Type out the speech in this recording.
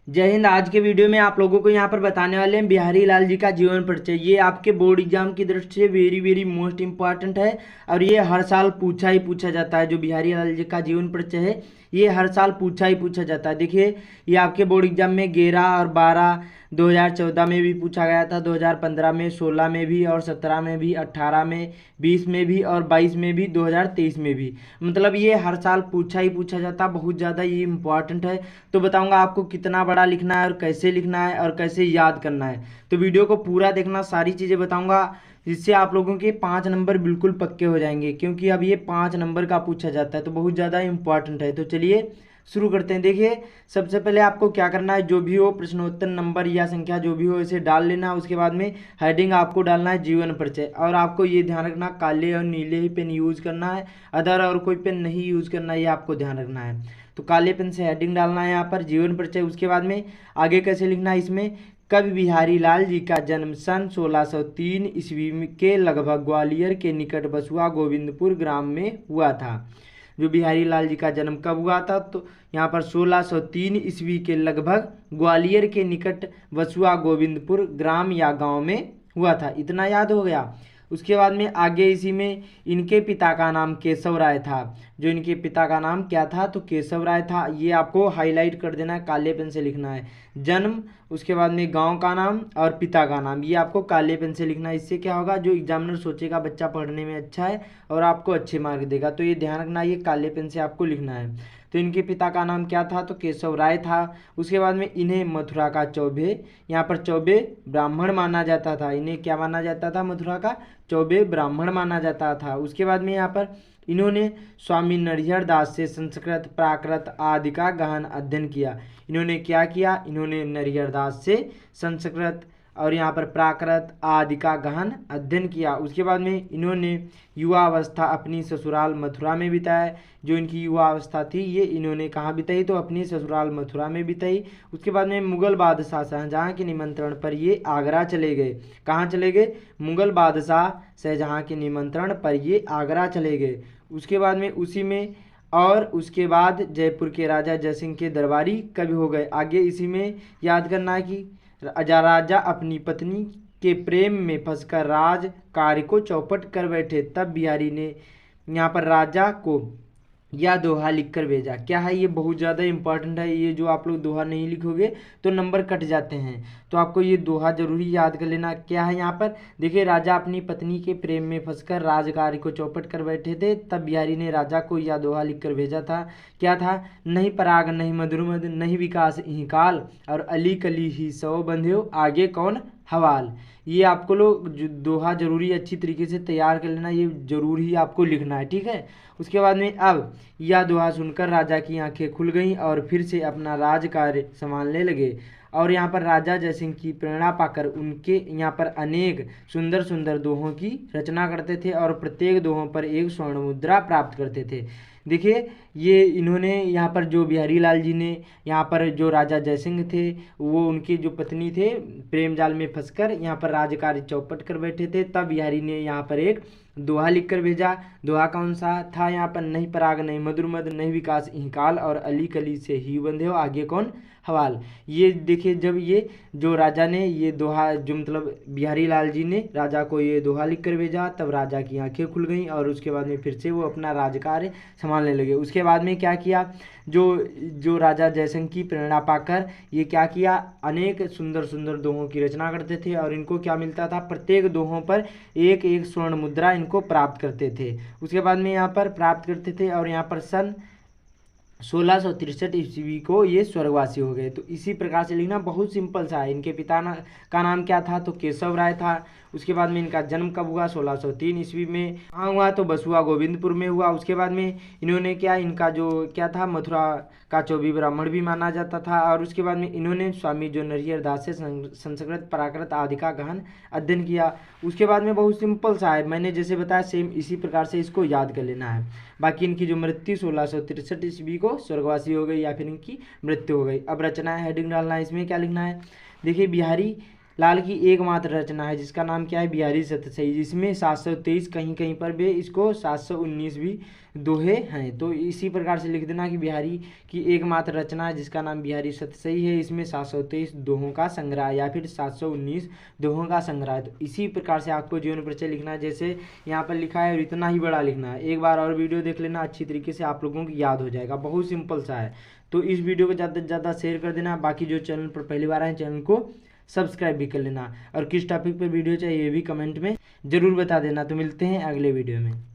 जय हिंद। आज के वीडियो में आप लोगों को यहाँ पर बताने वाले हैं बिहारी लाल जी का जीवन परिचय। ये आपके बोर्ड एग्जाम की दृष्टि से वेरी वेरी मोस्ट इंपॉर्टेंट है और ये हर साल पूछा ही पूछा जाता है। जो बिहारी लाल जी का जीवन परिचय है ये हर साल पूछा ही पूछा जाता है। देखिए ये आपके बोर्ड एग्जाम में 11 और 12 2014 में भी पूछा गया था, 2015 में, 16 में भी और 17 में भी, 18 में, 20 में भी और 22 में भी, 2023 में भी। मतलब ये हर साल पूछा ही पूछा जाता है, बहुत ज़्यादा ये इम्पॉर्टेंट है। तो बताऊंगा आपको कितना बड़ा लिखना है और कैसे लिखना है और कैसे याद करना है। तो वीडियो को पूरा देखना, सारी चीज़ें बताऊंगा जिससे आप लोगों के 5 नंबर बिल्कुल पक्के हो जाएंगे, क्योंकि अब ये 5 नंबर का पूछा जाता है तो बहुत ज़्यादा इंपॉर्टेंट है। तो चलिए शुरू करते हैं। देखिए सबसे पहले आपको क्या करना है, जो भी हो प्रश्नोत्तर नंबर या संख्या जो भी हो इसे डाल लेना। उसके बाद में हेडिंग आपको डालना है जीवन परिचय, और आपको ये ध्यान रखना काले और नीले ही पेन यूज़ करना है, अदर और कोई पेन नहीं यूज़ करना है, ये आपको ध्यान रखना है। तो काले पेन से हेडिंग डालना है यहाँ पर जीवन परिचय। उसके बाद में आगे कैसे लिखना है, इसमें कवि बिहारी लाल जी का जन्म सन 1603 ईस्वी के लगभग ग्वालियर के निकट बसुआ गोविंदपुर ग्राम में हुआ था। जो बिहारी लाल जी का जन्म कब हुआ था, तो यहाँ पर 1603 ईस्वी के लगभग ग्वालियर के निकट बसुआ गोविंदपुर ग्राम या गांव में हुआ था। इतना याद हो गया। उसके बाद में आगे इसी में इनके पिता का नाम केशव राय था। जो इनके पिता का नाम क्या था, तो केशव राय था। ये आपको हाईलाइट कर देना है, काले पेन से लिखना है। जन्म, उसके बाद में गांव का नाम और पिता का नाम, ये आपको काले पेन से लिखना है। इससे क्या होगा, जो एग्जामिनर सोचेगा बच्चा पढ़ने में अच्छा है और आपको अच्छे मार्क देगा। तो ये ध्यान रखना, ये काले पेन से आपको लिखना है। तो इनके पिता का नाम क्या था, तो केशव राय था। उसके बाद में इन्हें मथुरा का चौबे, यहाँ पर चौबे ब्राह्मण माना जाता था। इन्हें क्या माना जाता था, मथुरा का चौबे ब्राह्मण माना जाता था। उसके बाद में यहाँ पर इन्होंने स्वामी नरिहर दास से संस्कृत प्राकृत आदि का गहन अध्ययन किया। इन्होंने क्या किया, इन्होंने नरिहर दास से संस्कृत और यहाँ पर प्राकृत आदि का गहन अध्ययन किया। उसके बाद में इन्होंने युवा अवस्था अपनी ससुराल मथुरा में बिताया। जो इनकी युवा अवस्था थी ये इन्होंने कहाँ बिताई, तो अपनी ससुराल मथुरा में बिताई। उसके बाद में मुगल बादशाह शाहजहाँ के निमंत्रण पर ये आगरा चले गए। कहाँ चले गए, मुगल बादशाह शाहजहाँ के निमंत्रण पर ये आगरा चले गए। उसके बाद में उसी में और उसके बाद जयपुर के राजा जयसिंह के दरबारी कवि हो गए। आगे इसी में याद करना है कि राजा अपनी पत्नी के प्रेम में फंसकर राज कार्य को चौपट कर बैठे, तब बिहारी ने यहाँ पर राजा को या दोहा लिख कर भेजा। क्या है, ये बहुत ज़्यादा इंपॉर्टेंट है। ये जो आप लोग दोहा नहीं लिखोगे तो नंबर कट जाते हैं, तो आपको ये दोहा जरूरी याद कर लेना। क्या है यहाँ पर, देखिए राजा अपनी पत्नी के प्रेम में फंसकर राजकार्य को चौपट कर बैठे थे, तब बिहारी ने राजा को यह दोहा लिख कर भेजा था। क्या था, नहीं पराग नहीं मधुरमद नहीं विकास इहीं काल, और अली कली ही सौ बंध्यो आगे कौन हवाल। ये आपको लोग दोहा जरूरी अच्छी तरीके से तैयार कर लेना, ये जरूर ही आपको लिखना है, ठीक है। उसके बाद में अब यह दोहा सुनकर राजा की आंखें खुल गईं और फिर से अपना राज कार्य संभालने लगे। और यहाँ पर राजा जयसिंह की प्रेरणा पाकर उनके यहाँ पर अनेक सुंदर सुंदर दोहों की रचना करते थे और प्रत्येक दोहों पर एक स्वर्ण मुद्रा प्राप्त करते थे। देखिए ये इन्होंने यहाँ पर जो बिहारी लाल जी ने यहाँ पर जो राजा जयसिंह थे वो उनकी जो पत्नी थे प्रेम जाल में फंसकर यहाँ पर राजकार्य चौपट कर बैठे थे, तब बिहारी ने यहाँ पर एक दोहा लिख कर भेजा। दोहा कौन सा था, यहाँ पर नहीं पराग नहीं मधुर मद नहीं विकास इहीं काल, और अली कली से ही बंधे हो आगे कौन हवाल। ये देखिए जब ये जो राजा ने ये दोहा, जो मतलब बिहारी लाल जी ने राजा को ये दोहा लिख कर भेजा, तब राजा की आंखें खुल गईं और उसके बाद में फिर से वो अपना राजकार्य संभालने लगे। उसके बाद में क्या किया, जो जो राजा जयसिंह की प्रेरणा पाकर ये क्या किया, अनेक सुंदर सुंदर दोहों की रचना करते थे और इनको क्या मिलता था, प्रत्येक दोहों पर एक एक स्वर्ण मुद्रा इनको प्राप्त करते थे। उसके बाद में यहाँ पर प्राप्त करते थे और यहाँ पर सन 1663 ईस्वी को ये स्वर्गवासी हो गए। तो इसी प्रकार से लिखना, बहुत सिंपल सा है। इनके पिता का नाम क्या था, तो केशव राय था। उसके बाद में इनका जन्म कब हुआ, 1603 ईस्वी में। कहाँ हुआ, तो बसुआ गोविंदपुर में हुआ। उसके बाद में इन्होंने क्या, इनका जो क्या था, मथुरा का चौबी ब्राह्मण भी माना जाता था। और उसके बाद में इन्होंने स्वामी जो नरिहर दास से संस्कृत प्राकृत आदि का गहन अध्ययन किया। उसके बाद में बहुत सिंपल सा है, मैंने जैसे बताया सेम इसी प्रकार से इसको याद कर लेना है। बाकी इनकी जो मृत्यु 1663 ईस्वी को स्वर्गवासी हो गई या फिर इनकी मृत्यु हो गई। अब रचना है, हेडिंग डालना है, इसमें क्या लिखना है, देखिए बिहारी लाल की एकमात्र रचना है, जिसका नाम क्या है, बिहारी सतसई, जिसमें 723 कहीं कहीं पर भी इसको 719 भी दोहे हैं। तो इसी प्रकार से लिख देना कि बिहारी की एकमात्र रचना है जिसका नाम बिहारी सतसई है, इसमें 723 दोहों का संग्रह या फिर 719 दोहों का संग्रह है। तो इसी प्रकार से आपको जीवन परिचय लिखना है जैसे यहाँ पर लिखा है, और इतना ही बड़ा लिखना है। एक बार और वीडियो देख लेना, अच्छी तरीके से आप लोगों को याद हो जाएगा, बहुत सिंपल सा है। तो इस वीडियो को ज़्यादा से ज़्यादा शेयर कर देना। बाकी जो चैनल पर पहली बार आए चैनल को सब्सक्राइब भी कर लेना, और किस टॉपिक पर वीडियो चाहिए ये भी कमेंट में ज़रूर बता देना। तो मिलते हैं अगले वीडियो में।